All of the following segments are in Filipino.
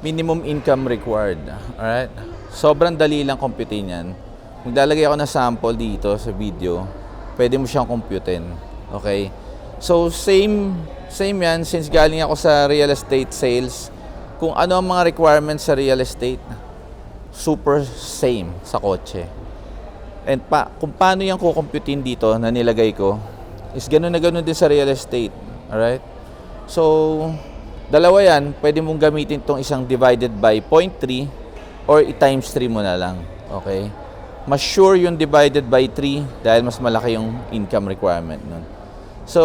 minimum income required. Alright? Sobrang dali lang computein yan. Maglalagay ako ng sample dito sa video. Pwede mo siyang computein. Okay? So, same yan since galing ako sa real estate sales. Kung ano ang mga requirements sa real estate, super same sa kotse. And kung paano yung kukumputin dito na nilagay ko, is ganun na ganun din sa real estate. Alright? So, dalawa yan, pwede mong gamitin itong isang divided by 0.3 or i-times 3 mo na lang. Okay? Mas sure yung divided by 3 dahil mas malaki yung income requirement nun. So,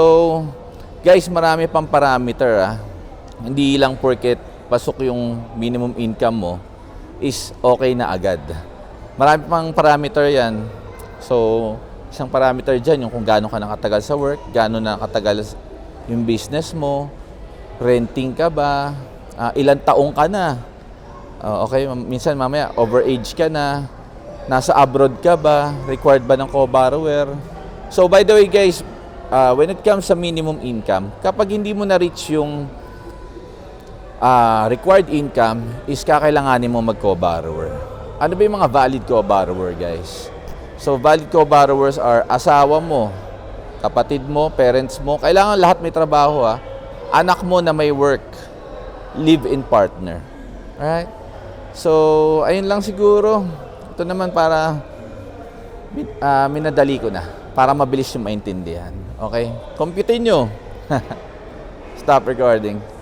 guys, marami pang parameter. Hindi lang porket pasok yung minimum income mo is okay na agad. Marami pang parameter yan. So, isang parameter dyan yung kung gaano ka nakatagal sa work, gaano nakatagal yung business mo, renting ka ba, ilang taong ka na. Okay, minsan mamaya overage ka na, nasa abroad ka ba, required ba ng co-borrower. So, by the way guys, when it comes sa minimum income, kapag hindi mo na-reach yung required income, is kakailanganin mo mag-co-borrower. Ano ba yung mga valid co-borrower, guys? So, valid co-borrowers are asawa mo, kapatid mo, parents mo. Kailangan lahat may trabaho, anak mo na may work, live-in partner. Alright? So, ayun lang siguro. Ito naman para minadali ko na. Para mabilis yung maintindihan. Okay? Computein nyo. Stop recording.